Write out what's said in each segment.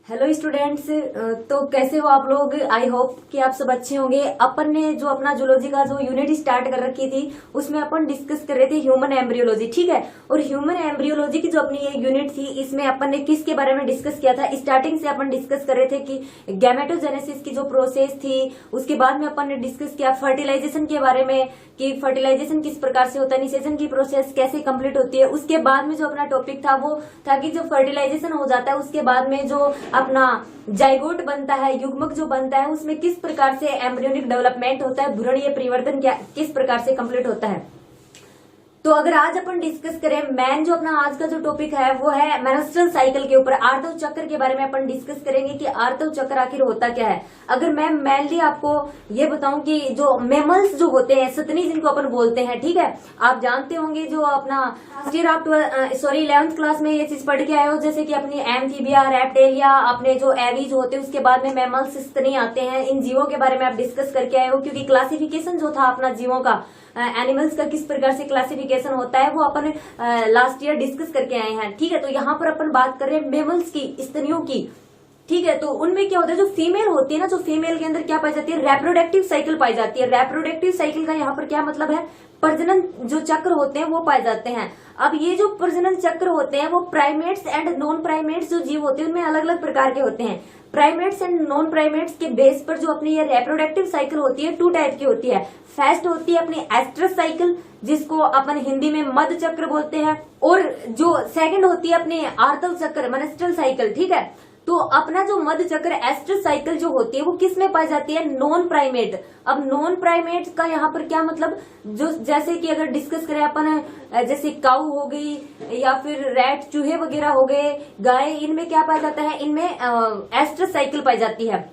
Hello students. तो कैसे हो आप लोग। आई होप कि आप सब अच्छे होंगे। अपन ने जो अपना जूलॉजी का जो यूनिट स्टार्ट कर रखी थी उसमें अपन डिस्कस कर रहे थे ह्यूमन एम्ब्रियोलॉजी, ठीक है। और ह्यूमन एम्ब्रियोलॉजी की जो अपनी ये यूनिट थी इसमें अपन ने किसके बारे में डिस्कस किया था। स्टार्टिंग से अपन डिस्कस कर रहे थे कि गैमेटोजेनेसिस की जो प्रोसेस थी, उसके बाद में अपन ने डिस्कस किया फर्टिलाइजेशन के बारे में कि फर्टिलाइजेशन किस प्रकार से होता है, निषेचन की प्रोसेस कैसे कंप्लीट होती है। उसके बाद में जो अपना टॉपिक था वो था कि जो फर्टिलाइजेशन हो जाता है उसके बाद में जो अपना जाइगोट बनता है, युग्मक जो बनता है, उसमें किस प्रकार से एम्ब्रियोनिक डेवलपमेंट होता है, भ्रूणीय परिवर्तन क्या किस प्रकार से कंप्लीट होता है। तो अगर आज अपन डिस्कस करें मेन जो अपना आज का जो टॉपिक है वो है मेंस्ट्रुअल साइकिल के ऊपर, आर्तव चक्र के बारे में अपन डिस्कस करेंगे कि आर्तव चक्र आखिर होता क्या है। अगर मैं मेनली आपको ये बताऊं कि जो मेमल्स जो होते हैं, सतनी जिनको अपन बोलते हैं, ठीक है, आप जानते होंगे जो अपना लास्ट ईयर आप 11th क्लास में ये चीज पढ़ के आए हो, जैसे कि अपनी एम्फीबिया, रेप्टेलिया, अपने जो एवीज होते हैं, उसके बाद में मेमल्स स्तनी आते हैं। इन जीवों के बारे में आप डिस्कस करके आए हो, क्योंकि क्लासिफिकेशन जो था अपना जीवों का, एनिमल्स का किस प्रकार से क्लासिफिकेशन होता है वो अपन लास्ट ईयर डिस्कस करके आए हैं, ठीक है। तो यहाँ पर अपन बात कर रहे हैं मेमल्स की, स्तनियों की, ठीक है। तो उनमें क्या होता है, जो फीमेल होती है ना, जो फीमेल के अंदर क्या पाई जाती है, रेप्रोडक्टिव साइकिल पाई जाती है। रेप्रोडक्टिव साइकिल का यहाँ पर क्या मतलब है, प्रजनन जो चक्र होते हैं वो पाए जाते हैं। अब ये जो प्रजनन चक्र होते हैं वो प्राइमेट्स एंड नॉन प्राइमेट्स जो जीव होते हैं उनमें अलग अलग प्रकार के होते हैं। प्राइमेट्स एंड नॉन प्राइमेट्स के बेस पर जो अपनी ये रेप्रोडक्टिव साइकिल होती है टू टाइप की होती है। फर्स्ट होती है अपनी एस्ट्रस साइकिल, जिसको अपन हिंदी में मध चक्र बोलते हैं, और जो सेकंड होती है अपनी आर्तव चक्र, मेंस्ट्रुअल साइकिल, ठीक है। तो अपना जो मध चक्र एस्ट्रस साइकिल जो होती है वो किस में पाई जाती है, नॉन प्राइमेट। अब नॉन प्राइमेट का यहाँ पर क्या मतलब, जो जैसे कि अगर डिस्कस करें अपन, जैसे काऊ हो गई या फिर रैट, चूहे वगैरह हो गए, गाय, इनमें क्या पाया जाता है, इनमें एस्ट्रस साइकिल पाई जाती है।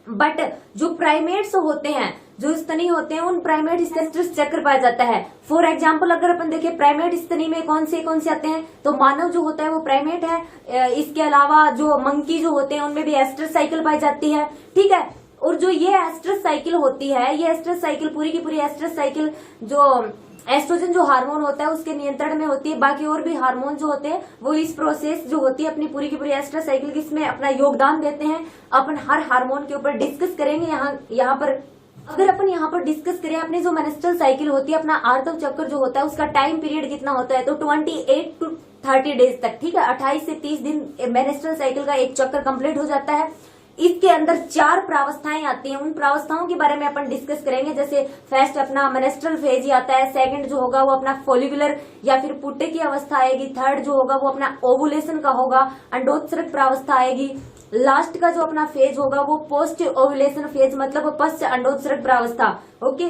बट जो प्राइमेट्स होते हैं, जो स्तनी होते हैं, उन प्राइमेट एस्ट्रस चक्र पाया जाता है। फॉर एग्जाम्पल अगर अपन देखें प्राइमेट स्तनी में कौन से आते हैं, तो मानव जो होता है वो प्राइमेट है। इसके अलावा जो मंकी जो होते हैं उनमें भी एस्ट्रस साइकिल पाई जाती है, ठीक है। और जो ये एस्ट्रस साइकिल होती है, ये एस्ट्रस साइकिल पूरी की पूरी एस्ट्रस साइकिल जो एस्ट्रोजन जो हार्मोन होता है उसके नियंत्रण में होती है। बाकी और भी हार्मोन जो होते हैं वो इस प्रोसेस जो होती है अपनी पूरी की पूरी एस्ट्रस साइकिल इसमें अपना योगदान देते हैं। अपन हर हार्मोन के ऊपर डिस्कस करेंगे यहाँ पर। अगर अपन यहाँ पर डिस्कस करें अपनी जो मेंस्ट्रुअल साइकिल होती है, अपना आर्तव चक्र जो होता है उसका टाइम पीरियड कितना होता है, तो 28 to 30 डेज तक, ठीक है। 28 से 30 दिन मेंस्ट्रुअल साइकिल का एक चक्र कंप्लीट हो जाता है। इसके अंदर 4 प्रावस्थाएं आती हैं, उन प्रावस्थाओं के बारे में अपन डिस्कस करेंगे। जैसे फर्स्ट अपना मेनेस्ट्रल फेज ही आता है, सेकंड जो होगा वो अपना फोलिकुलर या फिर पुट्टे की अवस्था आएगी, थर्ड जो होगा वो अपना ओवुलेशन का होगा, अंडोत्सर्ग प्रावस्था आएगी, लास्ट का जो अपना फेज होगा वो पोस्ट ओवुलेशन फेज, मतलब पश्च अंडोत्सर्ग प्रावस्था, ओके,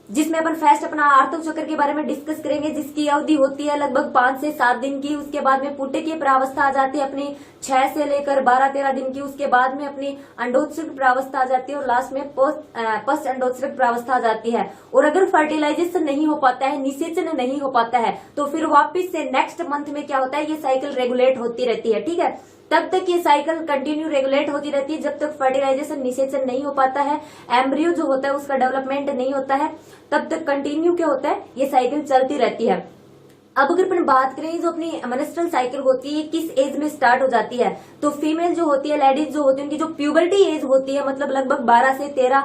जिसमें अपन फर्स्ट अपना आर्तव चक्र के बारे में डिस्कस करेंगे, जिसकी अवधि होती है लगभग 5 से 7 दिन की। उसके बाद में पुट्टे की प्रावस्था आ जाती है अपनी 6 से लेकर 12-13 दिन की। उसके बाद में अपनी अंडोत्सर्ग प्रावस्था आ जाती है और लास्ट में पोस्ट अंडोत्सर्ग प्रावस्था आ जाती है। और अगर फर्टिलाइजेशन नहीं हो पाता है, निषेचन नहीं हो पाता है, तो फिर वापिस से नेक्स्ट मंथ में क्या होता है, ये साइकिल रेगुलेट होती रहती है, ठीक है। तब तक ये साइकिल कंटिन्यू रेगुलेट होती रहती है जब तक फर्टिलाइजेशन, निषेचन नहीं हो पाता है, एम्ब्रियो जो होता है उसका डेवलपमेंट नहीं होता है, तब तक कंटिन्यू क्या होता है, ये साइकिल चलती रहती है। अब अगर अपन बात करें जो अपनी मेंस्ट्रुअल साइकिल होती है किस एज में स्टार्ट हो जाती है, तो फीमेल जो होती है, लेडीज जो होती है, उनकी जो प्यूबर्टी एज होती है, मतलब लगभग 12 से 13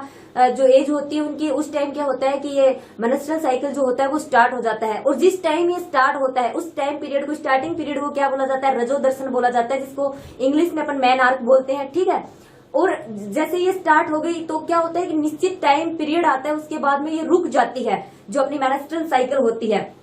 जो एज होती है उनकी, उस टाइम क्या होता है कि ये मेंस्ट्रुअल साइकिल जो होता है वो स्टार्ट हो जाता है। और जिस टाइम ये स्टार्ट होता है उस टाइम पीरियड को, स्टार्टिंग पीरियड को क्या बोला जाता है, रजोदर्शन बोला जाता है, जिसको इंग्लिश में अपन मेनआर्क बोलते हैं, ठीक है। और जैसे ये स्टार्ट हो गई तो क्या होता है कि निश्चित टाइम पीरियड आता है, उसके बाद में ये रुक जाती है जो अपनी मेंस्ट्रुअल साइकिल होती है।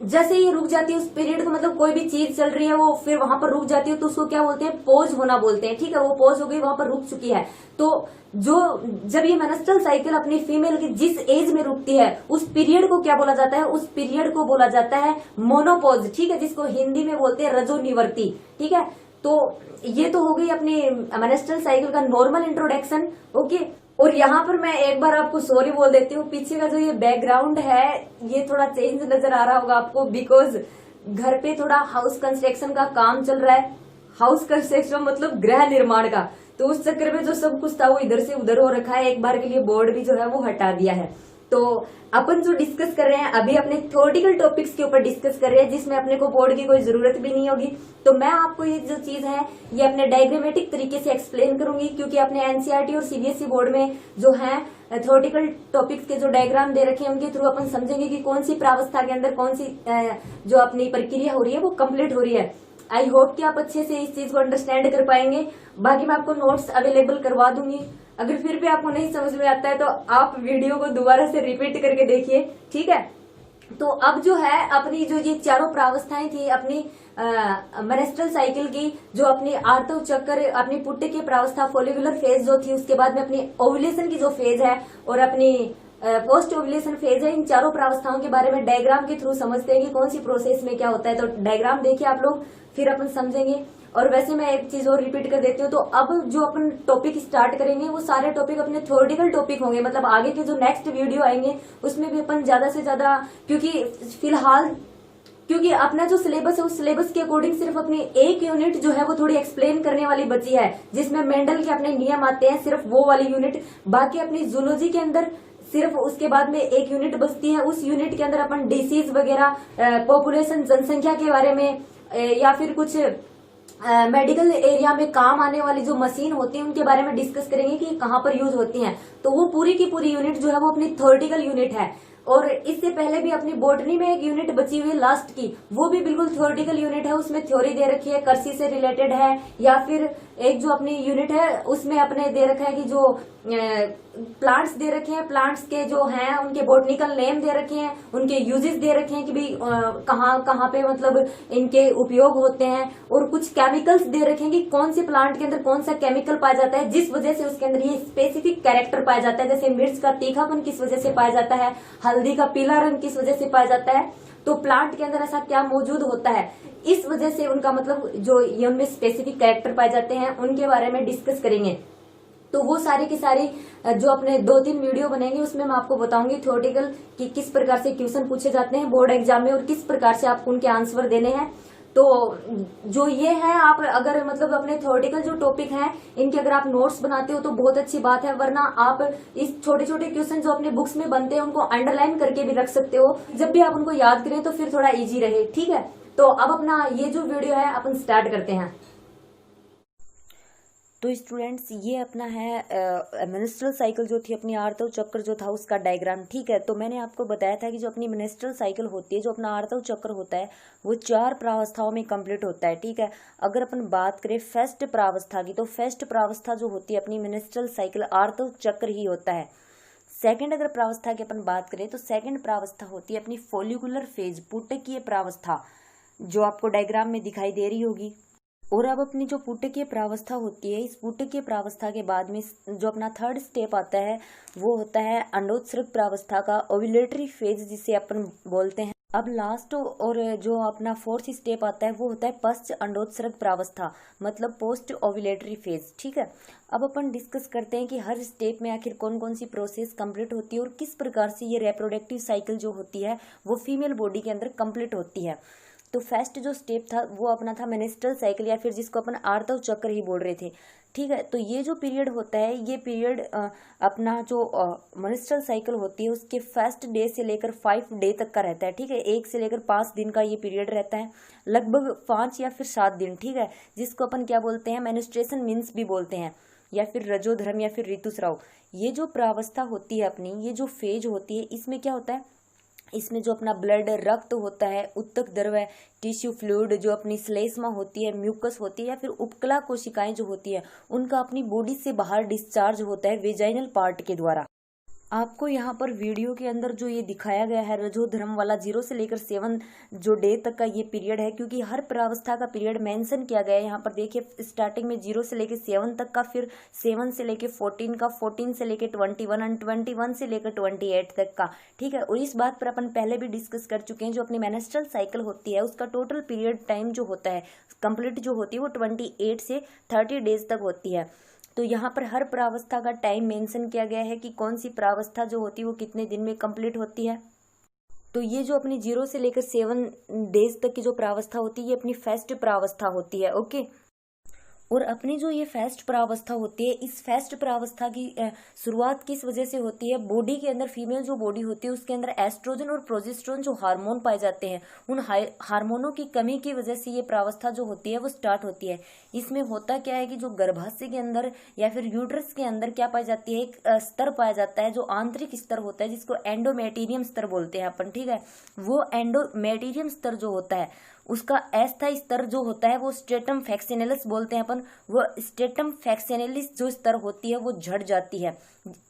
जैसे ये रुक जाती है उस पीरियड को, मतलब कोई भी चीज चल रही है वो फिर वहां पर रुक जाती है, तो उसको क्या बोलते हैं, पोज होना बोलते हैं, ठीक है। वो पोज हो गई, वहां पर रुक चुकी है। तो जो जब ये मेंस्ट्रुअल साइकिल अपनी फीमेल की जिस एज में रुकती है उस पीरियड को क्या बोला जाता है, उस पीरियड को बोला जाता है मोनोपोज, ठीक है, जिसको हिंदी में बोलते हैं रजोनिवर्ती, ठीक है। तो ये तो हो गई अपनी मेंस्ट्रुअल साइकिल का नॉर्मल इंट्रोडक्शन, ओके। और यहाँ पर मैं एक बार आपको सॉरी बोल देती हूँ, पीछे का जो ये बैकग्राउंड है ये थोड़ा चेंज नजर आ रहा होगा आपको, बिकॉज घर पे थोड़ा हाउस कंस्ट्रक्शन का काम चल रहा है। हाउस कंस्ट्रक्शन मतलब गृह निर्माण का, तो उस चक्कर में जो सब कुछ था वो इधर से उधर हो रखा है। एक बार के लिए बोर्ड भी जो है वो हटा दिया है। तो अपन जो डिस्कस कर रहे हैं अभी अपने थ्योरेटिकल टॉपिक्स के ऊपर डिस्कस कर रहे हैं, जिसमें अपने को बोर्ड की कोई जरूरत भी नहीं होगी। तो मैं आपको ये जो चीज है ये अपने डायग्रामेटिक तरीके से एक्सप्लेन करूंगी, क्योंकि अपने एनसीईआरटी और सीबीएसई बोर्ड में जो है थ्योरेटिकल टॉपिक्स के जो डायग्राम दे रखे हैं उनके थ्रू अपन समझेंगे कि कौन सी प्रावस्था के अंदर कौन सी जो अपनी प्रक्रिया हो रही है वो कंप्लीट हो रही है। आई होप कि आप अच्छे से इस चीज को अंडरस्टैंड कर पाएंगे। बाकी मैं आपको नोट्स अवेलेबल करवा दूंगी। अगर फिर भी आपको नहीं समझ में आता है तो आप वीडियो को दोबारा से रिपीट करके देखिए, ठीक है। तो अब जो है अपनी जो ये चारों प्रावस्थाएं थी अपनी मेनेस्ट्रल साइकिल की, जो अपनी आर्तव चक्र, अपनी पुट्टे की प्रावस्था, फोलिकुलर फेज जो थी, उसके बाद में अपनी ओव्यूलेशन की जो फेज है और अपनी पोस्ट ओव्यूलेशन फेज है, इन चारों प्रावस्थाओं के बारे में डायग्राम के थ्रू समझते हैं कि कौन सी प्रोसेस में क्या होता है। तो डायग्राम देखिए आप लोग, फिर अपन समझेंगे। और वैसे मैं एक चीज और रिपीट कर देती हूँ, तो अब जो अपन टॉपिक स्टार्ट करेंगे वो सारे टॉपिक अपने थ्योरेटिकल टॉपिक होंगे, मतलब आगे के जो नेक्स्ट वीडियो आएंगे उसमें भी अपन ज्यादा से ज्यादा, क्योंकि अपना जो सिलेबस है उस सिलेबस के अकॉर्डिंग सिर्फ अपनी एक यूनिट जो है वो थोड़ी एक्सप्लेन करने वाली बची है, जिसमें मेंडल के अपने नियम आते हैं, सिर्फ वो वाली यूनिट। बाकी अपनी जूलॉजी के अंदर सिर्फ उसके बाद में एक यूनिट बचती है। उस यूनिट के अंदर अपन डिसीज वगैरह, पॉपुलेशन, जनसंख्या के बारे में, या फिर कुछ मेडिकल एरिया में काम आने वाली जो मशीन होती है उनके बारे में डिस्कस करेंगे कि कहाँ पर यूज होती हैं। तो वो पूरी की पूरी यूनिट जो है वो अपनी थ्योरेटिकल यूनिट है। और इससे पहले भी अपनी बॉटनी में एक यूनिट बची हुई है लास्ट की, वो भी बिल्कुल थ्योरेटिकल यूनिट है। उसमें थ्योरी दे रखी है, कृषि से रिलेटेड है, या फिर एक जो अपनी यूनिट है उसमें अपने दे रखा है कि जो प्लांट्स दे रखे हैं, प्लांट्स के जो हैं उनके बॉटनिकल नेम दे रखे हैं, उनके यूजेस दे रखे हैं कि भाई कहाँ कहाँ पे मतलब इनके उपयोग होते हैं, और कुछ केमिकल्स दे रखे हैं कि कौन से प्लांट के अंदर कौन सा केमिकल पाया जाता है जिस वजह से उसके अंदर ये स्पेसिफिक कैरेक्टर पाया जाता है। जैसे मिर्च का तीखापन किस वजह से पाया जाता है, हल्दी का पीला रंग किस वजह से पाया जाता है, तो प्लांट के अंदर ऐसा क्या मौजूद होता है, इस वजह से उनका मतलब जो ये उनमें स्पेसिफिक कैरेक्टर पाए जाते हैं उनके बारे में डिस्कस करेंगे। तो वो सारी की सारी जो अपने 2-3 वीडियो बनेंगे उसमें मैं आपको बताऊंगी थ्योरेटिकल कि किस प्रकार से क्वेश्चन पूछे जाते हैं बोर्ड एग्जाम में और किस प्रकार से आपको उनके आंसर देने हैं। तो जो ये है, आप अगर मतलब अपने थ्योरेटिकल जो टॉपिक हैं इनके अगर आप नोट्स बनाते हो तो बहुत अच्छी बात है, वरना आप इस छोटे छोटे क्वेश्चन जो अपने बुक्स में बनते हैं उनको अंडरलाइन करके भी रख सकते हो, जब भी आप उनको याद करें तो फिर थोड़ा इजी रहे, ठीक है। तो अब अपना ये जो वीडियो है अपन स्टार्ट करते हैं। तो स्टूडेंट्स ये अपना है मेनेस्ट्रल साइकिल जो थी अपनी आर्तव चक्र जो था उसका डायग्राम, ठीक है। तो मैंने आपको बताया था कि जो अपनी मेनेस्ट्रल साइकिल होती है, जो अपना आर्तव चक्र होता है वो 4 प्रावस्थाओं में कंप्लीट होता है, ठीक है। अगर अपन बात करें फर्स्ट प्रावस्था की, तो फर्स्ट प्रावस्था जो होती है अपनी मेनेस्ट्रल साइकिल आर्तव चक्र ही होता है। सेकंड अगर प्रावस्था की अपन बात करें तो सेकंड प्रावस्था होती है अपनी फोलिकुलर फेज, पुटकीय प्रावस्था, जो आपको डायग्राम में दिखाई दे रही होगी। और अब अपनी जो पुटकीय प्रावस्था होती है, इस पुटकीय प्रावस्था के बाद में जो अपना थर्ड स्टेप आता है वो होता है अंडोत्सर्ग प्रावस्था का ओव्यूलेटरी फेज, जिसे अपन बोलते हैं। अब लास्ट और जो अपना फोर्थ स्टेप आता है वो होता है पश्च अंडोत्सर्ग प्रावस्था, मतलब पोस्ट ओव्यूलेटरी फेज, ठीक है। अब अपन डिस्कस करते हैं कि हर स्टेप में आखिर कौन कौन सी प्रोसेस कंप्लीट होती है और किस प्रकार से ये रिप्रोडक्टिव साइकिल जो होती है वो फीमेल बॉडी के अंदर कंप्लीट होती है। तो फर्स्ट जो स्टेप था वो अपना था मेनेस्ट्रल साइकिल, या फिर जिसको अपन आर्तव चक्र ही बोल रहे थे, ठीक है। तो ये जो पीरियड होता है, ये पीरियड अपना जो मेनेस्ट्रल साइकिल होती है उसके फर्स्ट डे से लेकर 5 डे तक का रहता है, ठीक है। 1 से लेकर 5 दिन का ये पीरियड रहता है, लगभग 5 या फिर 7 दिन, ठीक है, जिसको अपन क्या बोलते हैं, मेनिस्ट्रेशन मीन्स भी बोलते हैं, या फिर रजोधर्म या फिर ऋतुस्राव। ये जो प्रावस्था होती है अपनी, ये जो फेज होती है, इसमें क्या होता है, इसमें जो अपना ब्लड रक्त होता है, उत्तक द्रव्य, टिश्यू फ्लूइड, जो अपनी श्लेष्मा होती है, म्यूकस होती है, या फिर उपकला कोशिकाएं जो होती है उनका अपनी बॉडी से बाहर डिस्चार्ज होता है वेजाइनल पार्ट के द्वारा। आपको यहाँ पर वीडियो के अंदर जो ये दिखाया गया है रजोधर्म वाला 0 से लेकर 7 जो डे तक का ये पीरियड है, क्योंकि हर प्रावस्था का पीरियड मेंशन किया गया है। यहाँ पर देखिए स्टार्टिंग में 0 से लेकर 7 तक का, फिर 7 से लेकर 14 का, 14 से लेकर 21 और 21 से लेकर 28 तक का, ठीक है। और इस बात पर अपन पहले भी डिस्कस कर चुके हैं, जो अपनी मेनेस्ट्रल साइकिल होती है उसका टोटल पीरियड टाइम जो होता है कंप्लीट जो होती है वो 28 से 30 डेज तक होती है। तो यहाँ पर हर प्रावस्था का टाइम मेंशन किया गया है कि कौन सी प्रावस्था जो होती है वो कितने दिन में कंप्लीट होती है। तो ये जो अपनी 0 से लेकर 7 डेज तक की जो प्रावस्था होती है ये अपनी फर्स्ट प्रावस्था होती है, ओके। और अपनी जो ये फेस्ट प्रावस्था होती है, इस फेस्ट प्रावस्था की शुरुआत किस वजह से होती है? बॉडी के अंदर, फीमेल जो बॉडी होती है उसके अंदर एस्ट्रोजन और प्रोजेस्टेरोन जो हार्मोन पाए जाते हैं, उन हार्मोनों की कमी की वजह से ये प्रावस्था जो होती है वो स्टार्ट होती है। इसमें होता क्या है कि जो गर्भाशय के अंदर या फिर यूट्रस के अंदर क्या पाई जाती है, एक स्तर पाया जाता है जो आंतरिक स्तर होता है, जिसको एंडोमेटेरियम स्तर बोलते हैं अपन, ठीक है। वो एंडोमेटेरियम स्तर जो होता है उसका अस्थायी स्तर जो होता है वो स्ट्रेटम फैक्सिनेलिस बोलते हैं अपन। वो स्ट्रेटम फैक्सिनेलिस जो स्तर होती है वो झड़ जाती है।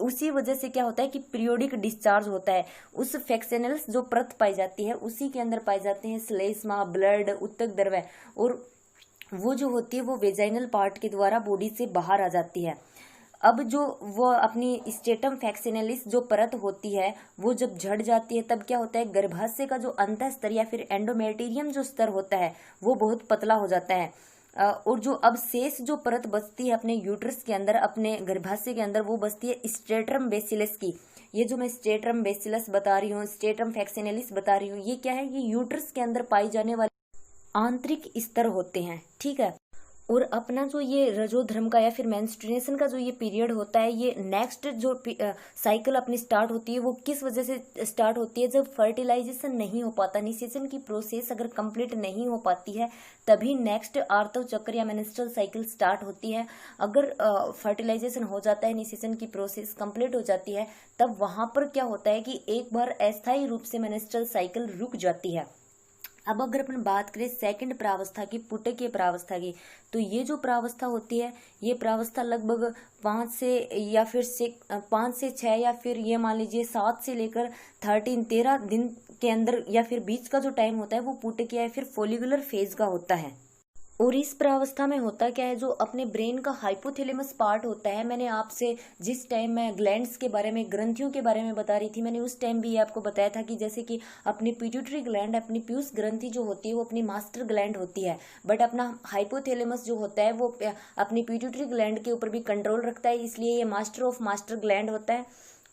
उसी वजह से क्या होता है कि पीरियोडिक डिस्चार्ज होता है। उस फैक्सिनेलिस जो परत पाई जाती है उसी के अंदर पाए जाते हैं श्लेष्मा, ब्लड, उत्तक द्रव्य, और वो जो होती है वो वेजाइनल पार्ट के द्वारा बॉडी से बाहर आ जाती है। अब जो वो अपनी स्ट्रेटम फैक्सिनेलिस जो परत होती है वो जब झड़ जाती है तब क्या होता है, गर्भाशय का जो अंतः स्तर या फिर एंडोमेटेरियम जो स्तर होता है वो बहुत पतला हो जाता है। और जो अब शेष जो परत बचती है अपने यूट्रस के अंदर, अपने गर्भाशय के अंदर, वो बचती है स्ट्रेटम बेसिलस की। ये जो मैं स्ट्रेटम बेसिलस बता रही हूँ, स्ट्रेटम फैक्सिनेलिस बता रही हूँ, ये क्या है, ये यूट्रस के अंदर पाई जाने वाले आंतरिक स्तर होते हैं, ठीक है। और अपना जो ये रजोधर्म का या फिर मेंस्ट्रुएशन का जो ये पीरियड होता है, ये नेक्स्ट जो साइकिल अपनी स्टार्ट होती है वो किस वजह से स्टार्ट होती है, जब फर्टिलाइजेशन नहीं हो पाता, निषेचन की प्रोसेस अगर कंप्लीट नहीं हो पाती है तभी नेक्स्ट आर्तव चक्र या मेंस्ट्रुअल साइकिल स्टार्ट होती है। अगर फर्टिलाइजेशन हो जाता है, निषेचन की प्रोसेस कंप्लीट हो जाती है, तब वहां पर क्या होता है कि एक बार अस्थायी रूप से मेंस्ट्रुअल साइकिल रुक जाती है। अब अगर अपन बात करें सेकंड प्रावस्था की, पुटकीय प्रावस्था की, तो ये जो प्रावस्था होती है ये प्रावस्था लगभग 5 से 6 या फिर ये मान लीजिए 7 से लेकर 13 दिन के अंदर या फिर बीच का जो टाइम होता है वो पुटकीय या फिर फोलिकुलर फेज का होता है। और इस प्रावस्था में होता क्या है, जो अपने ब्रेन का हाइपोथैलेमस पार्ट होता है, मैंने आपसे जिस टाइम मैं ग्लैंड्स के बारे में, ग्रंथियों के बारे में बता रही थी, मैंने उस टाइम भी ये आपको बताया था कि जैसे कि अपनी पिट्यूटरी ग्लैंड, अपनी पीयूष ग्रंथि जो होती है वो अपनी मास्टर ग्लैंड होती है, बट अपना हाइपोथैलेमस जो होता है वो अपनी पिट्यूटरी ग्लैंड के ऊपर भी कंट्रोल रखता है, इसलिए ये मास्टर ऑफ मास्टर ग्लैंड होता है।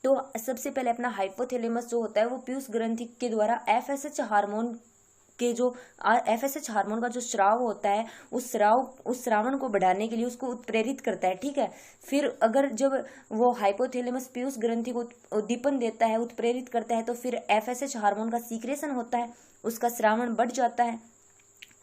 तो सबसे पहले अपना हाइपोथैलेमस जो होता है वो पीयूष ग्रंथि के द्वारा एफएसएच हार्मोन के जो एफएसएच हार्मोन का जो स्राव होता है उस श्रावण को बढ़ाने के लिए उसको उत्प्रेरित करता है, ठीक है। फिर अगर जब वो हाइपोथैलेमस पीयूष ग्रंथि को उद्दीपन देता है, उत्प्रेरित करता है, तो फिर एफएसएच हार्मोन का सीक्रेशन होता है, उसका श्रावण बढ़ जाता है।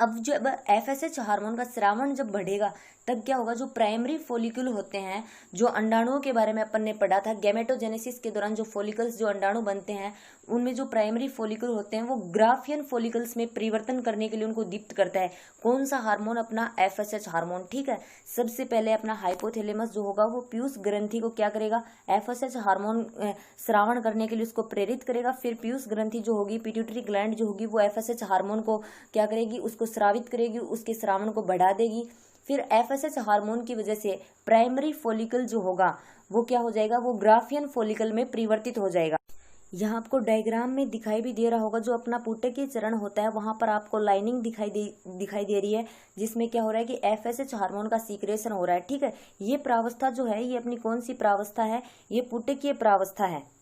अब जब एफएसएच हार्मोन का श्रावण जब बढ़ेगा तब क्या होगा, जो प्राइमरी फोलिकल होते हैं, जो अंडाणुओं के बारे में अपन ने पढ़ा था, गैमेटोजेनेसिस के दौरान जो फोलिकल्स, जो अंडाणु बनते हैं, उनमें जो प्राइमरी फोलिकल होते हैं वो ग्राफियन फोलिकल्स में परिवर्तन करने के लिए उनको दीप्त करता है। कौन सा हार्मोन? अपना एफएसएच हार्मोन, ठीक है। सबसे पहले अपना हाइपोथैलेमस जो होगा वो पीयूष ग्रंथि को क्या करेगा, एफएसएच हार्मोन श्रावण करने के लिए उसको प्रेरित करेगा। फिर पीयूष ग्रंथि जो होगी, पिट्यूटरी ग्लैंड जो होगी, वो एफएसएच हार्मोन को क्या करेगी, उसको स्रावित करेगी, उसके श्रावण को बढ़ा देगी। फिर एफएसएच हार्मोन की वजह से प्राइमरी फोलिकल जो होगा वो क्या हो जाएगा, वो ग्राफियन फोलिकल में परिवर्तित हो जाएगा। यहाँ आपको डायग्राम में दिखाई भी दे रहा होगा, जो अपना पुटकीय चरण होता है वहां पर आपको लाइनिंग दिखाई दे रही है, जिसमें क्या हो रहा है कि एफएसएच हार्मोन का सीक्रेशन हो रहा है, ठीक है। ये प्रावस्था जो है ये अपनी कौन सी प्रावस्था है, ये पुटकीय प्रावस्था है।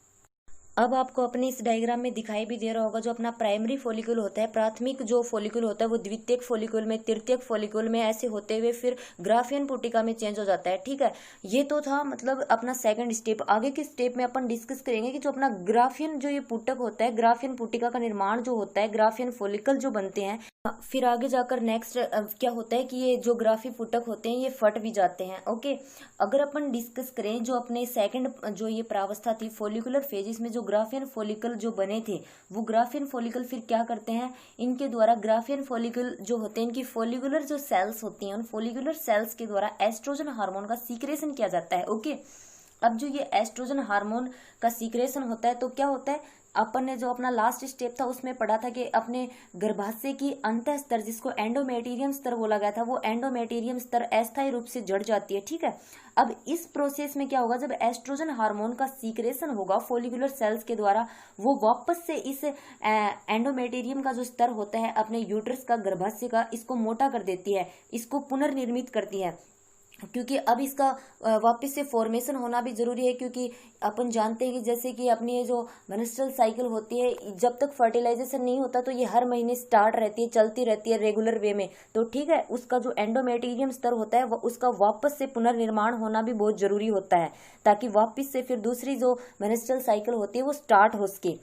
अब आपको अपने इस डायग्राम में दिखाई भी दे रहा होगा, जो अपना प्राइमरी फोलिकल होता है, प्राथमिक जो फोलिकल होता है वो द्वितीयक फोलिकल में, तृतीयक फोलिकल में, ऐसे होते हुए फिर ग्राफियन पुटिका में चेंज हो जाता है, ठीक है। ये तो था मतलब अपना सेकंड स्टेप। आगे के स्टेप में अपन डिस्कस करेंगे कि जो अपना ग्राफियन जो ये पुटक होता है, ग्राफियन पुटिका का निर्माण जो होता है, ग्राफियन फोलिकल जो बनते हैं, फिर आगे जाकर नेक्स्ट क्या होता है कि ये जो ग्राफी पुटक होते हैं ये फट भी जाते हैं, ओके। अगर अपन डिस्कस करें जो अपने सेकंड जो ये प्रावस्था थी फोलिकुलर फेज, इसमें जो ग्राफियन फोलिकल जो बने थे वो ग्राफियन फोलिकल फिर क्या करते हैं, इनके द्वारा ग्राफियन फोलिकल जो होते हैं, इनकी फोलिकुलर जो सेल्स होती हैं, उन फोलिकुलर सेल्स के द्वारा एस्ट्रोजन हार्मोन का सीक्रेशन किया जाता है, ओके। अब जो ये एस्ट्रोजन हार्मोन का सीक्रेशन होता है तो क्या होता है, अपन ने जो अपना लास्ट स्टेप था उसमें पढ़ा था कि अपने गर्भाशय की अंतः स्तर, जिसको एंडोमेटेरियम स्तर बोला गया था, वो एंडोमेटेरियम स्तर अस्थायी रूप से जड़ जाती है, ठीक है। अब इस प्रोसेस में क्या होगा, जब एस्ट्रोजन हार्मोन का सीक्रेशन होगा फोलिकुलर सेल्स के द्वारा, वो वापस से इस एंडोमेटेरियम का जो स्तर होता है अपने यूट्रस का, गर्भाशय का, इसको मोटा कर देती है, इसको पुनर्निर्मित करती है। क्योंकि अब इसका वापस से फॉर्मेशन होना भी जरूरी है, क्योंकि अपन जानते हैं कि जैसे कि अपनी ये जो मेंस्ट्रुअल साइकिल होती है, जब तक फर्टिलाइजेशन नहीं होता तो ये हर महीने स्टार्ट रहती है, चलती रहती है रेगुलर वे में। तो ठीक है, उसका जो एंडोमेटेरियम स्तर होता है उसका वापस से पुनर्निर्माण होना भी बहुत जरूरी होता है, ताकि वापस से फिर दूसरी जो मेंस्ट्रुअल साइकिल होती है वो स्टार्ट हो सके।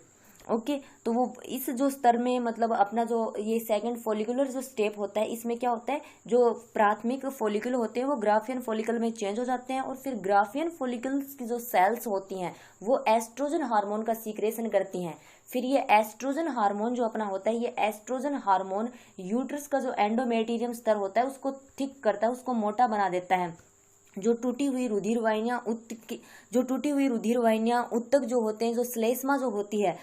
ओके, तो वो इस जो स्तर में मतलब अपना जो ये सेकंड फॉलिकुलर जो स्टेप होता है, इसमें क्या होता है, जो प्राथमिक फॉलिकल होते हैं वो ग्राफियन फॉलिकल में चेंज हो जाते हैं, और फिर ग्राफियन फॉलिकल्स की जो सेल्स होती हैं वो एस्ट्रोजन हार्मोन का सीक्रेशन करती हैं। फिर ये एस्ट्रोजन हार्मोन जो अपना होता है, ये एस्ट्रोजन हार्मोन यूट्रस का जो एंडोमेटेरियम स्तर होता है उसको थिक करता है, उसको मोटा बना देता है। जो टूटी हुई रुधिर वाहिनियां उत्तक जो होते हैं, जो श्लेष्मा जो होती है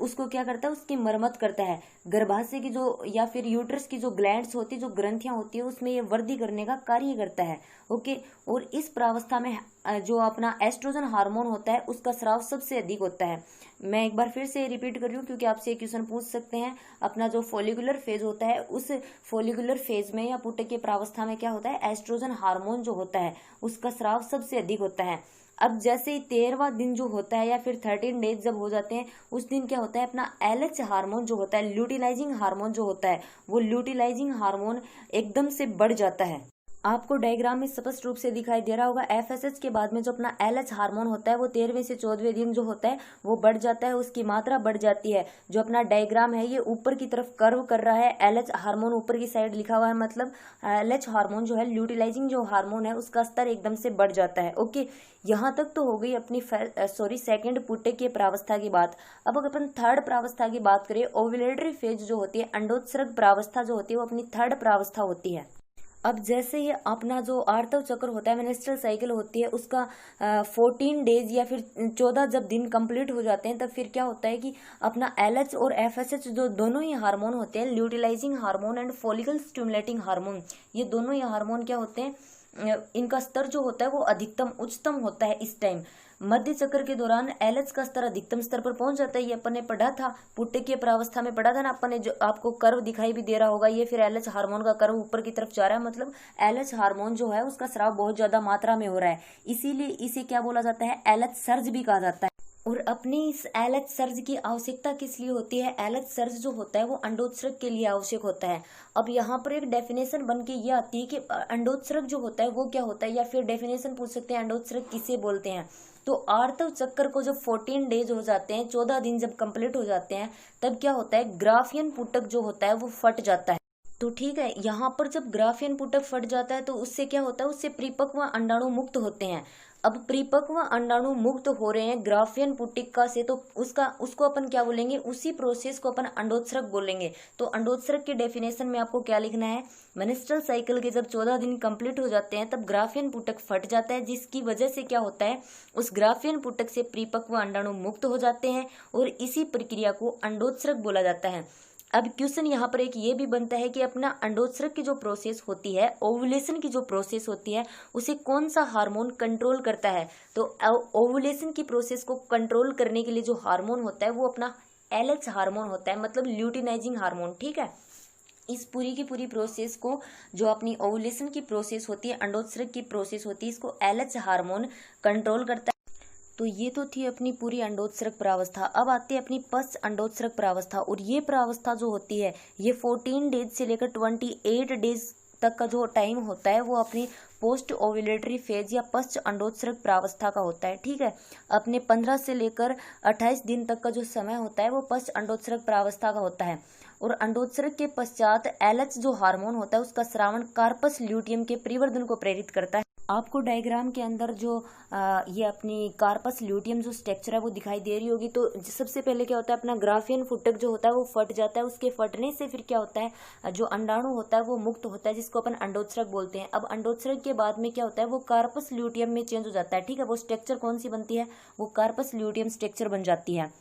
उसको क्या करता है, उसकी मरम्मत करता है। गर्भाशय की जो या फिर यूट्रस की जो ग्लैंड्स होती है, जो ग्रंथियां होती है, उसमें ये वृद्धि करने का कार्य करता है। ओके, और इस प्रावस्था में जो अपना एस्ट्रोजन हार्मोन होता है उसका स्राव सबसे अधिक होता है। मैं एक बार फिर से रिपीट कर रही हूँ क्योंकि आपसे क्वेश्चन पूछ सकते हैं। अपना जो फॉलिकुलर फेज होता है, उस फॉलिकुलर फेज में या पुटक के प्रावस्था में क्या होता है, एस्ट्रोजन हार्मोन जो होता है उसका स्राव सबसे अधिक होता है। अब जैसे ही 13वां दिन जो होता है या फिर 13 डेज जब हो जाते हैं, उस दिन क्या होता है, अपना LH हार्मोन जो होता है, ल्यूटिलाइजिंग हार्मोन जो होता है, वो ल्यूटिलाइजिंग हार्मोन एकदम से बढ़ जाता है। आपको डायग्राम में स्पष्ट रूप से दिखाई दे रहा होगा। FSH के बाद में जो अपना LH हार्मोन होता है वो 13वें से 14वें दिन जो होता है वो बढ़ जाता है, उसकी मात्रा बढ़ जाती है। जो अपना डायग्राम है ये ऊपर की तरफ कर्व कर रहा है, LH हार्मोन ऊपर की साइड लिखा हुआ है, मतलब LH हार्मोन जो है, ल्यूटिलाइजिंग जो हार्मोन है, उसका स्तर एकदम से बढ़ जाता है। ओके, यहाँ तक तो हो गई अपनी सेकेंड पुटक के प्रावस्था की बात। अब अगर अपन थर्ड प्रावस्था की बात करें, ओव्यूलेटरी फेज जो होती है, अंडोत्सर्ग प्रावस्था जो होती है, वो अपनी थर्ड प्रावस्था होती है। अब जैसे ही अपना जो आर्तव चक्र होता है, मेंस्ट्रुअल साइकिल होती है, उसका 14 डेज या फिर 14 जब दिन कंप्लीट हो जाते हैं, तब फिर क्या होता है कि अपना LH और FSH जो दोनों ही हार्मोन होते हैं, luteinising hormone and follicle stimulating hormone, ये दोनों ही हार्मोन क्या होते हैं, इनका स्तर जो होता है वो अधिकतम उच्चतम होता है इस टाइम। मध्य चक्र के दौरान LH का स्तर अधिकतम स्तर पर पहुंच जाता है। ये अपन ने पढ़ा था, पुटकीय प्रावस्था में पढ़ा था ना अपन ने, जो आपको कर्व दिखाई भी दे रहा होगा, ये फिर LH हार्मोन का कर्व ऊपर की तरफ जा रहा है, मतलब LH हार्मोन जो है उसका स्राव बहुत ज्यादा मात्रा में हो रहा है, इसीलिए इसे क्या बोला जाता है, LH सर्ज भी कहा जाता है। और अपनी इस LH सर्ज की आवश्यकता किस लिए होती है, LH सर्ज जो होता है वो अंडोत्सर्ग के लिए आवश्यक होता है। अब यहाँ पर एक डेफिनेशन बन के ये आती है कि अंडोत्सर्ग जो होता है वो क्या होता है, या फिर डेफिनेशन पूछ सकते हैं अंडोत्सर्ग किसे बोलते हैं। तो आर्तव चक्र को जब 14 डेज हो जाते हैं, 14 दिन जब कंप्लीट हो जाते हैं, तब क्या होता है, ग्राफियन पुटक जो होता है वो फट जाता है। तो ठीक है, यहाँ पर जब ग्राफियन पुटक फट जाता है तो उससे क्या होता है, उससे परिपक्व अंडाणु मुक्त होते हैं। अब परिपक्व अंडाणु मुक्त हो रहे हैं ग्राफियन पुटिका से, तो उसको अपन क्या बोलेंगे, उसी प्रोसेस को अपन अंडोत्सर्ग बोलेंगे। तो अंडोत्सर्ग के डेफिनेशन में आपको क्या लिखना है, मेंस्ट्रुअल साइकिल के जब 14 दिन कंप्लीट हो जाते हैं तब ग्राफियन पुटक फट जाता है, जिसकी वजह से क्या होता है, उस ग्राफियन पुटक से परिपक्व अंडाणु मुक्त हो जाते हैं, और इसी प्रक्रिया को अंडोत्सर्ग बोला जाता है। अब क्वेश्चन यहाँ पर एक ये भी बनता है कि अपना अंडोत्सर्ग की जो प्रोसेस होती है, ओवुलेशन की जो प्रोसेस होती है, उसे कौन सा हार्मोन कंट्रोल करता है। तो ओवुलेशन की प्रोसेस को कंट्रोल करने के लिए जो हार्मोन होता है वो अपना LH हार्मोन होता है, मतलब ल्यूटिनाइजिंग हार्मोन। ठीक है, इस पूरी की पूरी प्रोसेस को, जो अपनी ओवुलेशन की प्रोसेस होती है, अंडोत्सर्ग की प्रोसेस होती है, इसको LH हार्मोन कंट्रोल करता है। तो ये तो थी अपनी पूरी अंडोत्सर्ग प्रावस्था। अब आती है अपनी पश्च अंडोत्सर्ग प्रावस्था, और ये प्रावस्था जो होती है ये 14 डेज से लेकर 28 डेज तक का जो टाइम होता है वो अपनी पोस्ट ओव्यूलेटरी फेज या पश्च अंडोत्सर्ग प्रावस्था का होता है। ठीक है, अपने 15 से लेकर 28 दिन तक का जो समय होता है वो पश्च अंडोत्सर्ग प्रावस्था का होता है। और अंडोत्सर्ग के पश्चात LH जो हार्मोन होता है उसका स्रावण कार्पस ल्यूटियम के परिवर्धन को प्रेरित करता है। आपको डायग्राम के अंदर जो ये अपनी कार्पस ल्यूटियम जो स्ट्रक्चर है वो दिखाई दे रही होगी। तो सबसे पहले क्या होता है, अपना ग्राफियन फुटक जो होता है वो फट जाता है। उसके फटने से फिर क्या होता है, जो अंडाणु होता है वो मुक्त होता है, जिसको अपन अंडोत्सर्ग बोलते हैं। अब अंडोत्सर्ग के बाद में क्या होता है, वो कार्पस ल्यूटियम में चेंज हो जाता है। ठीक है, वो स्ट्रक्चर कौन सी बनती है, वो कार्पस ल्यूटियम स्ट्रक्चर बन जाती है।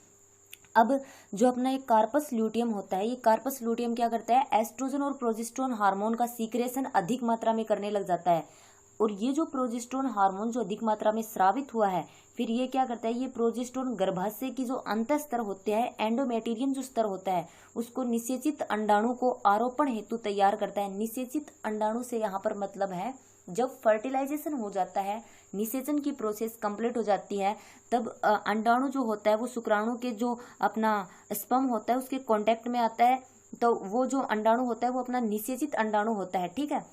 अब जो अपना एक कार्पस ल्यूटियम होता है, ये कार्पस ल्यूटियम क्या करता है, एस्ट्रोजन और प्रोजेस्टेरोन हार्मोन का सीक्रेशन अधिक मात्रा में करने लग जाता है। और ये जो प्रोजेस्टेरोन हार्मोन जो अधिक मात्रा में स्रावित हुआ है, फिर ये क्या करता है, ये प्रोजेस्टेरोन गर्भाशय की जो अंत स्तर होते हैं, एंडोमेटेरियम जो स्तर होता है, उसको निषेचित अंडाणु को आरोपण हेतु तैयार करता है। निषेचित अंडाणु से यहाँ पर मतलब है जब फर्टिलाइजेशन हो जाता है, निषेचन की प्रोसेस कंप्लीट हो जाती है, तब अंडाणु जो होता है वो शुक्राणु के जो अपना स्पर्म होता है उसके कांटेक्ट में आता है। तो वो जो अंडाणु होता है वो अपना निषेचित अंडाणु होता है, ठीक है।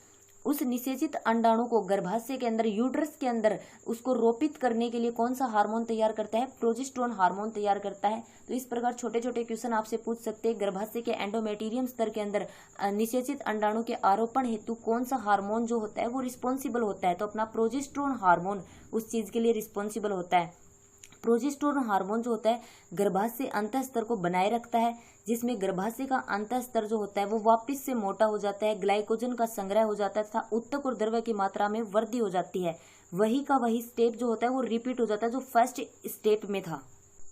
उस निषेचित अंडाणु को गर्भाशय के अंदर, यूट्रस के अंदर उसको रोपित करने के लिए कौन सा हार्मोन तैयार करता है? प्रोजेस्टेरोन हार्मोन तैयार करता है। तो इस प्रकार छोटे छोटे क्वेश्चन आपसे पूछ सकते हैं। गर्भाशय के एंडोमेटेरियम स्तर के अंदर निषेचित अंडाणु के आरोपण हेतु कौन सा हार्मोन जो होता है वो रिस्पॉन्सिबल होता है? तो अपना प्रोजेस्टेरोन हार्मोन उस चीज के लिए रिस्पॉन्सिबल होता है। प्रोजेस्टेरोन हार्मोन जो होता है गर्भाशय अंतः स्तर को बनाए रखता है, जिसमें गर्भाशय का अंतः स्तर जो होता है वो वापस से मोटा हो जाता है, ग्लाइकोजन का संग्रह हो जाता है तथा उत्तक और द्रव्य की मात्रा में वृद्धि हो जाती है। वही का वही स्टेप जो होता है वो रिपीट हो जाता है जो फर्स्ट स्टेप में था।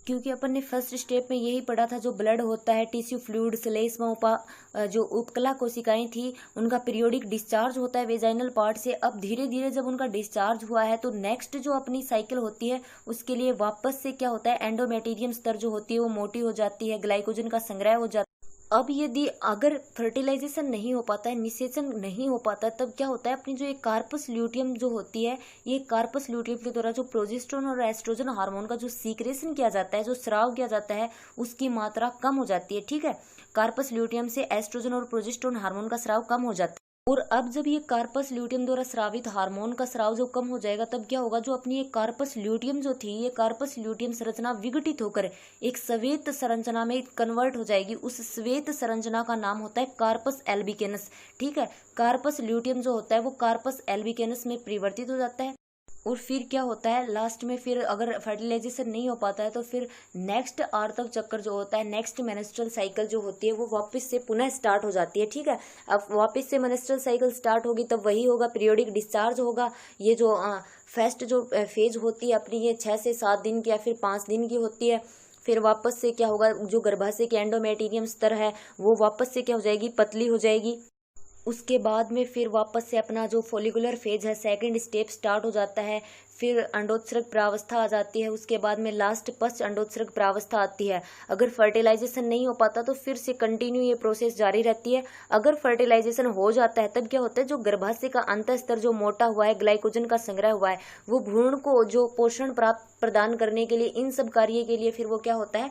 क्योंकि अपन ने फर्स्ट स्टेप में यही पढ़ा था, जो ब्लड होता है, टिश्यू फ्लूइड, श्लेष्मा जो उपकला कोशिकाएं थी, उनका पीरियोडिक डिस्चार्ज होता है वेजाइनल पार्ट से। अब धीरे धीरे जब उनका डिस्चार्ज हुआ है तो नेक्स्ट जो अपनी साइकिल होती है उसके लिए वापस से क्या होता है, एंडोमेटेरियम स्तर जो होती है वो मोटी हो जाती है, ग्लाइकोजन का संग्रह हो जाता है। अब यदि अगर फर्टिलाइजेशन नहीं हो पाता है, निषेचन नहीं हो पाता, तब क्या होता है, अपनी जो एक कार्पस ल्यूटियम जो होती है, ये कार्पस ल्यूटियम के द्वारा जो प्रोजेस्टेरोन और एस्ट्रोजन हार्मोन का जो सीक्रेशन किया जाता है, जो स्राव किया जाता है, उसकी मात्रा कम हो जाती है, ठीक है। कार्पस ल्यूटियम से एस्ट्रोजन और प्रोजेस्टेरोन हार्मोन का स्राव कम हो जाता है। और अब जब ये कार्पस ल्यूटियम द्वारा स्रावित हार्मोन का स्राव जो कम हो जाएगा, तब क्या होगा, जो अपनी ये कार्पस ल्यूटियम जो थी, ये कार्पस ल्यूटियम संरचना विघटित होकर एक श्वेत संरचना में कन्वर्ट हो जाएगी। उस श्वेत संरचना का नाम होता है कार्पस एल्बिकेनस, ठीक है। कार्पस ल्यूटियम जो होता है वो कार्पस एल्बिकेनस में परिवर्तित हो जाता है। और फिर क्या होता है लास्ट में, फिर अगर फर्टिलाइजेशन नहीं हो पाता है तो फिर नेक्स्ट आर्तव चक्र जो होता है, नेक्स्ट मेंस्ट्रुअल साइकिल जो होती है वो वापस से पुनः स्टार्ट हो जाती है, ठीक है। अब वापस से मेंस्ट्रुअल साइकिल स्टार्ट होगी तब वही होगा, पीरियोडिक डिस्चार्ज होगा। ये जो फर्स्ट जो फेज होती है अपनी, ये 6 से 7 दिन की या फिर 5 दिन की होती है। फिर वापस से क्या होगा, जो गर्भाशय के एंडोमेटेरियम स्तर है वो वापस से क्या हो जाएगी, पतली हो जाएगी। उसके बाद में फिर वापस से अपना जो फॉलिकुलर फेज है, सेकंड स्टेप स्टार्ट हो जाता है। फिर अंडोत्सर्ग प्रावस्था आ जाती है। उसके बाद में लास्ट पश्च अंडोत्सर्ग प्रावस्था आती है। अगर फर्टिलाइजेशन नहीं हो पाता तो फिर से कंटिन्यू ये प्रोसेस जारी रहती है। अगर फर्टिलाइजेशन हो जाता है तब क्या होता है, जो गर्भाशय का अंतः स्तर जो मोटा हुआ है, ग्लाइकोजन का संग्रह हुआ है, वो भ्रूण को जो पोषण प्राप्त प्रदान करने के लिए, इन सब कार्य के लिए फिर वो क्या होता है,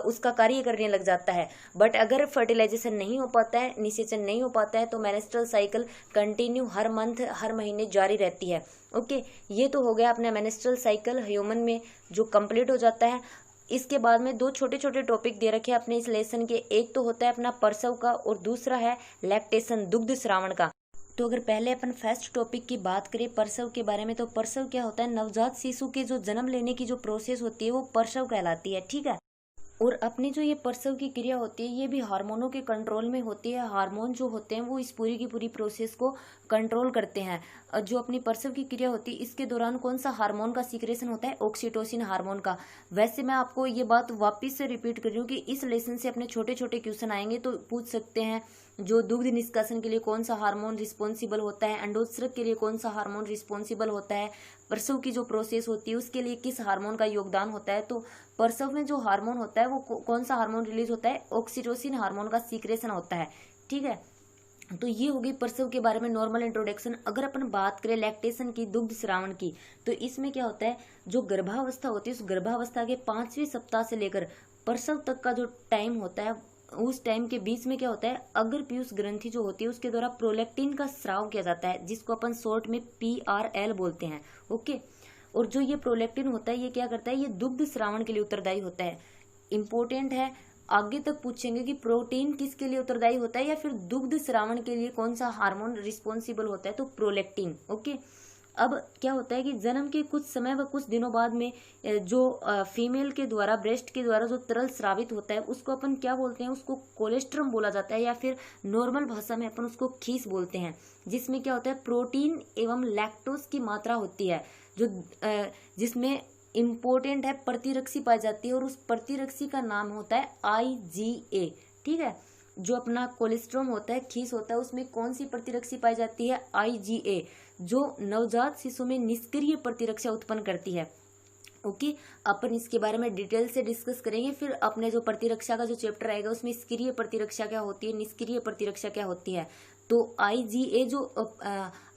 उसका कार्य करने लग जाता है। बट अगर फर्टिलाइजेशन नहीं हो पाता है, निषेचन नहीं हो पाता है, तो मेंस्ट्रुअल साइकिल कंटिन्यू हर मंथ, हर महीने जारी रहती है। ओके, ये तो हो गया अपना मेंस्ट्रुअल साइकिल ह्यूमन में जो कंप्लीट हो जाता है। इसके बाद में 2 छोटे छोटे टॉपिक दे रखे हैं अपने इस लेसन के। एक तो होता है अपना प्रसव का और दूसरा है लैक्टेशन, दुग्ध श्रावण का। तो अगर पहले अपन फर्स्ट टॉपिक की बात करें प्रसव के बारे में, तो प्रसव क्या होता है, नवजात शिशु के जो जन्म लेने की जो प्रोसेस होती है वो प्रसव कहलाती है, ठीक है। और अपनी जो ये प्रसव की क्रिया होती है ये भी हार्मोनों के कंट्रोल में होती है। हार्मोन जो होते हैं वो इस पूरी की पूरी प्रोसेस को कंट्रोल करते हैं। जो अपनी प्रसव की क्रिया होती है इसके दौरान कौन सा हार्मोन का सीक्रेशन होता है, ऑक्सीटोसिन हार्मोन का। वैसे मैं आपको ये बात वापस से रिपीट कर रही हूँ कि इस लेसन से अपने छोटे छोटे क्वेश्चन आएंगे तो पूछ सकते हैं, जो दुग्ध निष्कासन के लिए कौन सा हार्मोन रिस्पॉन्सिबल होता है, अंडोत्सर्ग के लिए कौन सा हार्मोन रिस्पॉन्सिबल होता है, प्रसव की जो प्रोसेस होती है उसके लिए किस हार्मोन का योगदान होता है। तो प्रसव में जो हार्मोन होता है वो कौन सा हार्मोन रिलीज होता है, ऑक्सीटोसिन हार्मोन का सीक्रेशन होता है, ठीक है। तो ये होगी प्रसव के बारे में नॉर्मल इंट्रोडक्शन। अगर अपन बात करें लैक्टेशन की, दुग्ध श्रावण की, तो इसमें क्या होता है, जो गर्भावस्था होती है उस गर्भावस्था के 5वें सप्ताह से लेकर प्रसव तक का जो टाइम होता है, उस टाइम के बीच में क्या होता है, अगर पीयूष ग्रंथि जो होती है उसके द्वारा प्रोलैक्टिन का स्राव किया जाता है, जिसको अपन शॉर्ट में PRL बोलते हैं, ओके। और जो ये प्रोलैक्टिन होता है ये क्या करता है, ये दुग्ध श्रावण के लिए उत्तरदायी होता है। इंपॉर्टेंट है, आगे तक पूछेंगे कि प्रोटीन किसके लिए उत्तरदायी होता है या फिर दुग्ध श्रावण के लिए कौन सा हार्मोन रिस्पॉन्सिबल होता है, तो प्रोलैक्टिन, ओके। अब क्या होता है कि जन्म के कुछ समय व कुछ दिनों बाद में जो फीमेल के द्वारा, ब्रेस्ट के द्वारा जो तरल स्रावित होता है उसको अपन क्या बोलते हैं, उसको कोलेस्ट्रम बोला जाता है, या फिर नॉर्मल भाषा में अपन उसको खीस बोलते हैं। जिसमें क्या होता है, प्रोटीन एवं लैक्टोज की मात्रा होती है, जो जिसमें इम्पोर्टेंट है प्रतिरक्षी पाई जाती है, और उस प्रतिरक्षी का नाम होता है IgA, ठीक है। जो अपना कोलेस्ट्रॉम होता है, खीस होता है, उसमें कौन सी प्रतिरक्षी पाई जाती है, IgA, जो नवजात शिशु में निष्क्रिय प्रतिरक्षा उत्पन्न करती है, ओके। अपन इसके बारे में डिटेल से डिस्कस करेंगे। फिर अपने जो प्रतिरक्षा का जो चैप्टर आएगा उसमें सक्रिय प्रतिरक्षा क्या होती है, निष्क्रिय प्रतिरक्षा क्या होती है, तो IgA जो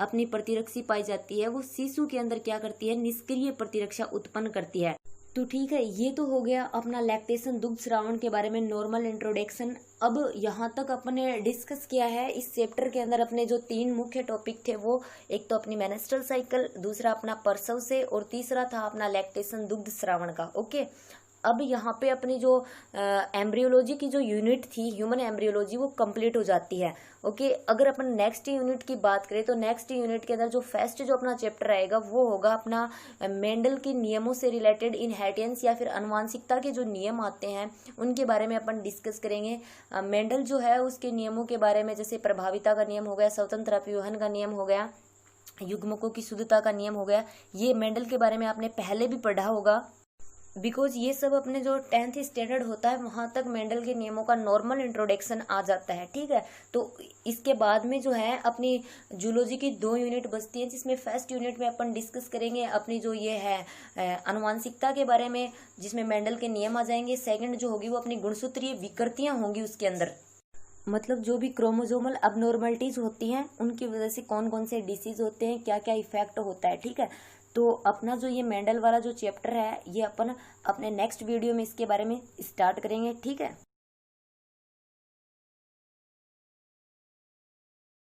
अपनी प्रतिरक्षी पाई जाती है वो शिशु के अंदर क्या करती है, निष्क्रिय प्रतिरक्षा उत्पन्न करती है। तो ठीक है, ये तो हो गया अपना लैक्टेशन दुग्ध श्रावण के बारे में नॉर्मल इंट्रोडक्शन। अब यहाँ तक अपने डिस्कस किया है इस चैप्टर के अंदर अपने जो 3 मुख्य टॉपिक थे वो, एक तो अपनी मेंस्ट्रुअल साइकिल, दूसरा अपना प्रसव से, और तीसरा था अपना लैक्टेशन दुग्ध श्रावण का। ओके, अब यहाँ पे अपनी जो एम्ब्रियोलॉजी की जो यूनिट थी, ह्यूमन एम्ब्रियोलॉजी, वो कंप्लीट हो जाती है। ओके, अगर अपन नेक्स्ट यूनिट की बात करें तो नेक्स्ट यूनिट के अंदर जो फर्स्ट जो अपना चैप्टर आएगा वो होगा अपना मेंडल के नियमों से रिलेटेड इनहेरिटेंस या फिर आनुवंशिकता के जो नियम आते हैं उनके बारे में अपन डिस्कस करेंगे। मेंडल जो है उसके नियमों के बारे में, जैसे प्रभाविता का नियम हो गया, स्वतंत्र अपव्यूहन का नियम हो गया, युग्मकों की शुद्धता का नियम हो गया, ये मेंडल के बारे में आपने पहले भी पढ़ा होगा, बिकॉज ये सब अपने जो 10th स्टैंडर्ड होता है वहां तक मेंडल के नियमों का नॉर्मल इंट्रोडक्शन आ जाता है। ठीक है, तो इसके बाद में जो है अपनी जूलॉजी की 2 यूनिट बचती हैं, जिसमें फर्स्ट यूनिट में अपन डिस्कस करेंगे अपनी जो ये है आनुवंशिकता के बारे में, जिसमें मेंडल के नियम आ जाएंगे। सेकंड जो होगी वो अपनी गुणसूत्रीय विकृतियां होंगी उसके अंदर, मतलब जो भी क्रोमोजोमल अबनॉर्मलिटीज होती हैं उनकी वजह से कौन कौन से डिसीज होते हैं, क्या क्या इफेक्ट होता है। ठीक है, तो अपना जो ये मेंडल वाला जो चैप्टर है ये अपन अपने नेक्स्ट वीडियो में इसके बारे में स्टार्ट करेंगे। ठीक है।